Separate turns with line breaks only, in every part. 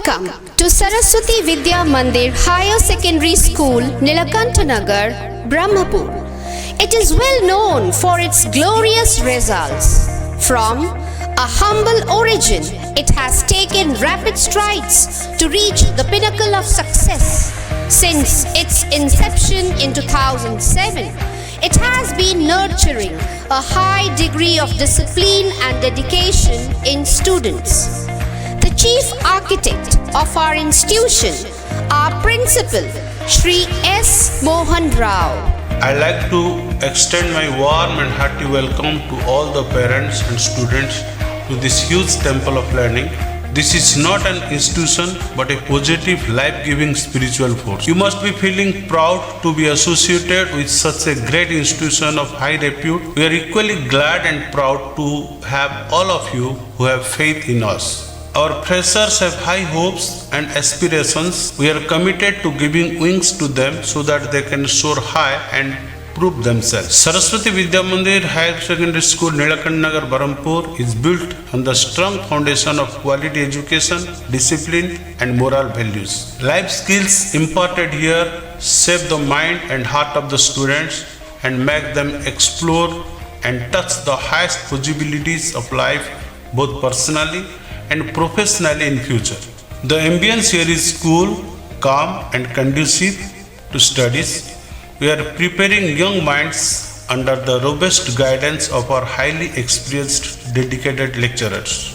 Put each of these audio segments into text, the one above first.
Welcome to Saraswati Vidya Mandir Higher Secondary School, Nilakantanagar, Brahmapur. It is well known for its glorious results. From a humble origin, it has taken rapid strides to reach the pinnacle of success. Since its inception in 2007, it has been nurturing a high degree of discipline and dedication in students. The chief architect of our institution, our principal, Shri S. Mohan Rao.
I'd like to extend my warm and hearty welcome to all the parents and students to this huge temple of learning. This is not an institution but a positive, life-giving spiritual force. You must be feeling proud to be associated with such a great institution of high repute. We are equally glad and proud to have all of you who have faith in us. Our freshers have high hopes and aspirations. We are committed to giving wings to them so that they can soar high and prove themselves. Saraswati Vidya Mandir Higher Secondary School, Nilakantanagar, Brahmapur is built on the strong foundation of quality education, discipline and moral values. Life skills imparted here shape the mind and heart of the students and make them explore and touch the highest possibilities of life, both personally and professionally in future. The ambience here is cool, calm and conducive to studies. We are preparing young minds under the robust guidance of our highly experienced, dedicated lecturers.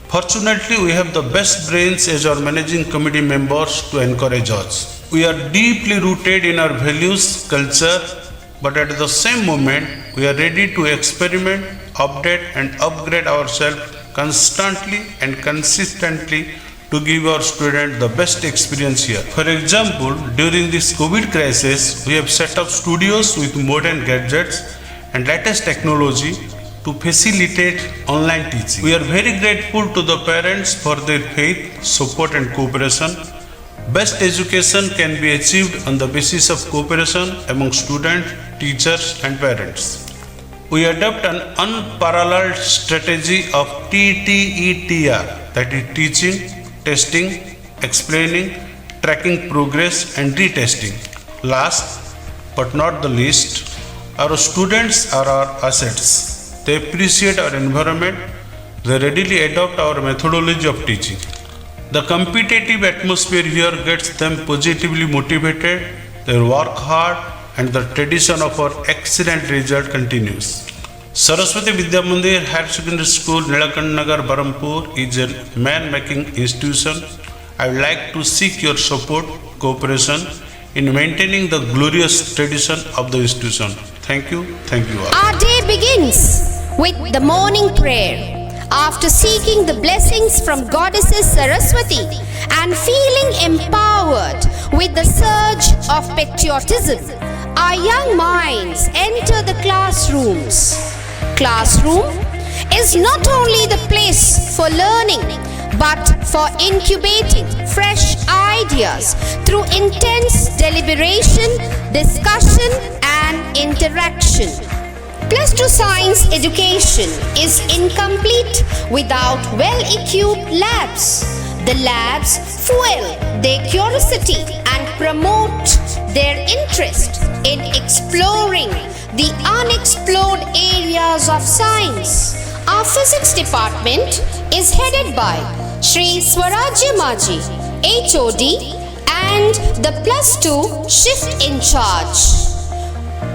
Fortunately, we have the best brains as our managing committee members to encourage us. We are deeply rooted in our values, culture, but at the same moment, we are ready to experiment, update and upgrade ourselves constantly and consistently to give our students the best experience here. For example, during this COVID crisis, we have set up studios with modern gadgets and latest technology to facilitate online teaching. We are very grateful to the parents for their faith, support and cooperation. Best education can be achieved on the basis of cooperation among students, teachers and parents. We adopt an unparalleled strategy of TTETR, that is teaching, testing, explaining, tracking progress and retesting. Last but not the least, our students are our assets. They appreciate our environment. They readily adopt our methodology of teaching. The competitive atmosphere here gets them positively motivated. They work hard and the tradition of our excellent result continues. Saraswati Vidya Mandir Higher Secondary School, Nilakantanagar, Brahmapur is a man-making institution. I would like to seek your support, cooperation in maintaining the glorious tradition of the institution. Thank you all.
Our day begins with the morning prayer. After seeking the blessings from Goddesses Saraswati and feeling empowered with the surge of patriotism, our young minds enter the classrooms. Classroom is not only the place for learning but for incubating fresh ideas through intense deliberation, discussion and interaction. Plus 2 science education is incomplete without well-equipped labs. The labs fuel their curiosity and promote their interest in exploring the unexplored areas of science. Our physics department is headed by Shri Swarajya Maji, HOD, and the Plus 2 shift in charge.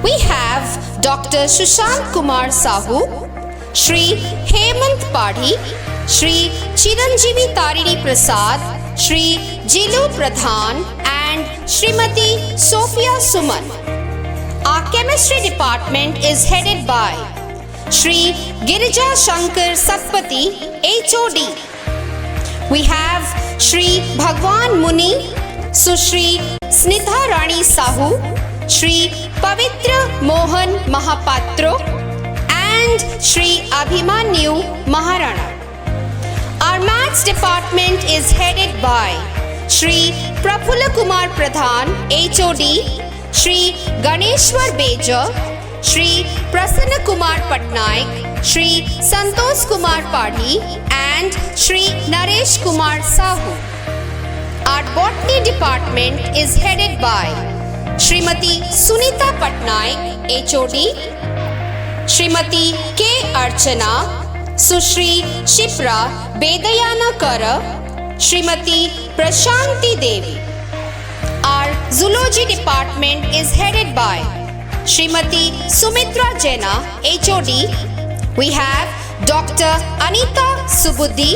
We have Dr. Sushant Kumar Sahu, Shri Hemant Padhi, Shri Chiranjeevi Tarini Prasad, Shri Jilu Pradhan and Srimati Sophia Suman. Our chemistry department is headed by Shri Girija Shankar Satpati, HOD. We have Shri Bhagwan Muni, Sushri Snitha Rani Sahu, Shri Pavitra Mohan Mahapatro and Shri Abhimanyu Maharana. Our maths department is headed by Shri Prafulla Kumar Pradhan, HOD, Shri Ganeshwar Beja, Shri Prasanna Kumar Patnaik, Shri Santosh Kumar Padhi and Shri Naresh Kumar Sahu. Our botany department is headed by Srimati Sunita Patnaik, HOD, Srimati K. Archana, Sushri Shipra Bedayana Kara, Srimati Prashanti Devi. Our zoology department is headed by Srimati Sumitra Jena, HOD. We have Dr. Anita Subuddhi,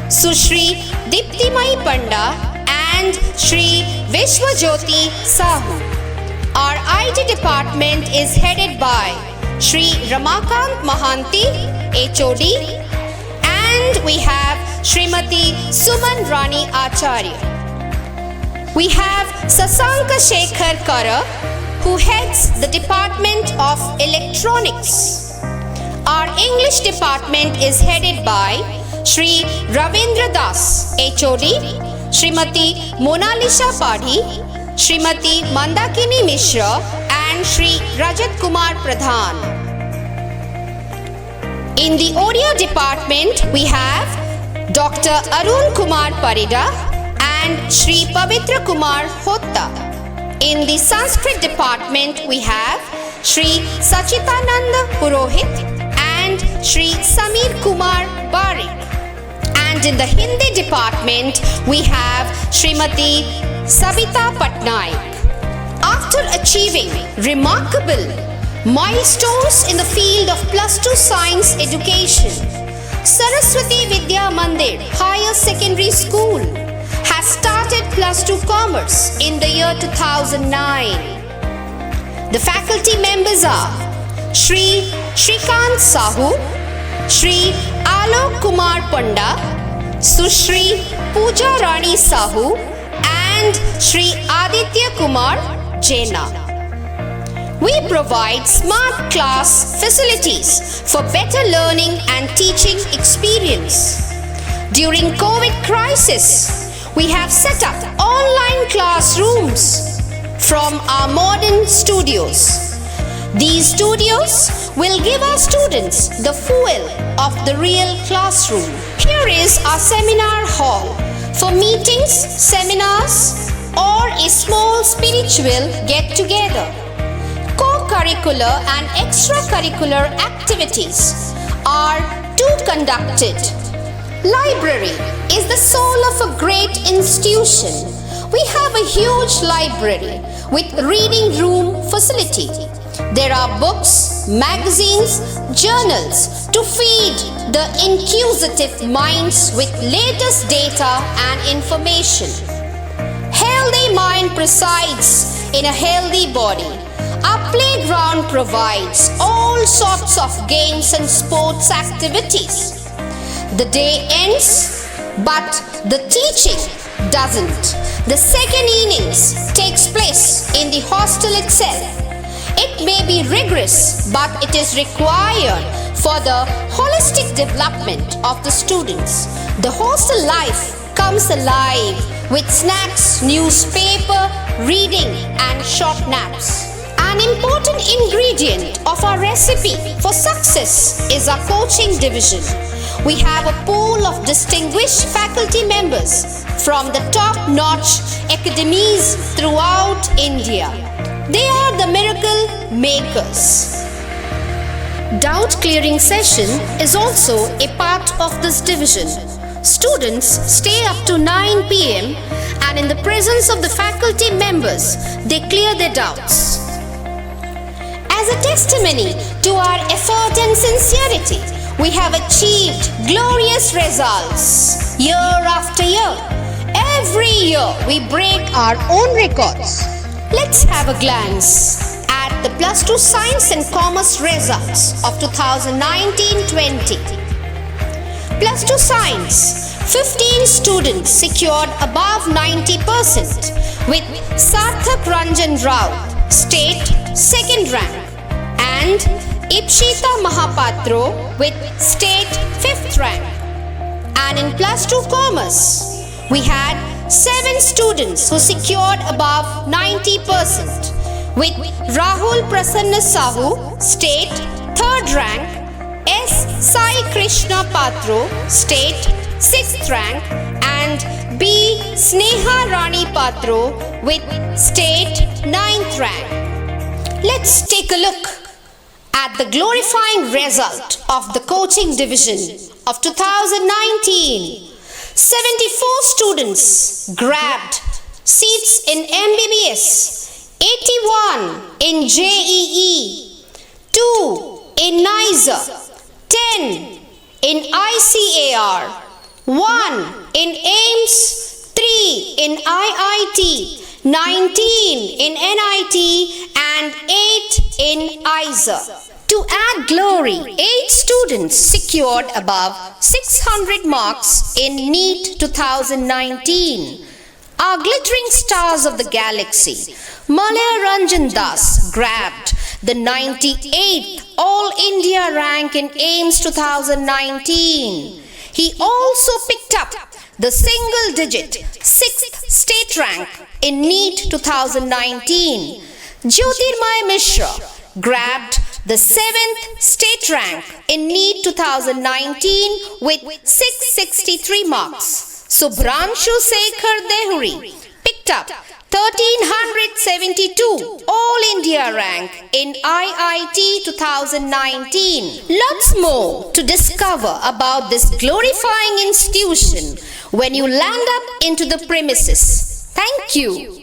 Sushri Diptimai Panda and Shri Vishwajyoti Sahu. Our IT department is headed by Shri Ramakant Mahanti, HOD, and we have Srimati Suman Rani Acharya. We have Sasanka Shekhar Kara, who heads the Department of Electronics. Our English department is headed by Shri Ravindra Das, HOD, Srimati Monalisha Padhi, Srimati Mandakini Mishra and Shri Rajat Kumar Pradhan. In the audio department, we have Dr. Arun Kumar Parida and Shri Pavitra Kumar Hotta. In the Sanskrit department, we have Shri Sachitananda Purohit and Shri Samir Kumar Barik. And in the Hindi department, we have Srimati Sabita Patnaik. After achieving remarkable milestones in the field of +2 science education, Saraswati Vidya Mandir Higher Secondary School has started +2 commerce in the year 2009. The faculty members are Shri Shrikant Sahu, Shri Alok Kumar Panda, Sushri Pooja Rani Sahu and Shri Aditya Kumar Jena. We provide smart class facilities for better learning and teaching experience. During COVID crisis, we have set up online classrooms from our modern studios. These studios will give our students the fuel of the real classroom. Here is our seminar hall for meetings, seminars, or a small spiritual get-together. Co-curricular and extracurricular activities are conducted. Library is the soul of a great institution. We have a huge library with reading room facility. There are books, magazines, journals to feed the inquisitive minds with latest data and information. Healthy mind presides in a healthy body. Our playground provides all sorts of games and sports activities. The day ends, but the teaching doesn't. The second innings takes place in the hostel itself. It may be rigorous, but it is required for the holistic development of the students. The hostel life comes alive with snacks, newspaper, reading, and short naps. An important ingredient of our recipe for success is our coaching division. We have a pool of distinguished faculty members from the top-notch academies throughout India. They are the miracle makers. Doubt clearing session is also a part of this division. Students stay up to 9 p.m. and in the presence of the faculty members, they clear their doubts. As a testimony to our effort and sincerity, we have achieved glorious results year after year. Every year we break our own records. Let's have a glance at the +2 Science and Commerce results of 2019-20. +2 Science, 15 students secured above 90% with Sarthak Ranjan Rao, State 2nd rank, and Ipshita Mahapatro with State 5th rank. And in +2 Commerce, we had 7 students who secured above 90% with Rahul Prasanna Sahu, State 3rd rank, S. Sai Krishna Patro, State 6th rank, and and B. Sneha Rani Patro with state 9th rank. Let's take a look at the glorifying result of the coaching division of 2019. 74 students grabbed seats in MBBS, 81 in JEE, 2 in NISA, 10 in ICAR, 1 in AIMS, 3 in IIT, 19 in NIT and 8 in ISA. To add glory, 8 students secured above 600 marks in NEET 2019. Our glittering stars of the galaxy, Malaya Ranjan Das grabbed the 98th All India rank in AIMS 2019. He also picked up the single-digit 6th state rank in NEET 2019. Jyotirmay Mishra grabbed the 7th state rank in NEET 2019 with 663 marks. Subhranshu Sekhar Dehuri picked up 1372 All India rank in IIT 2019. Lots more to discover about this glorifying institution when you land up into the premises. Thank you.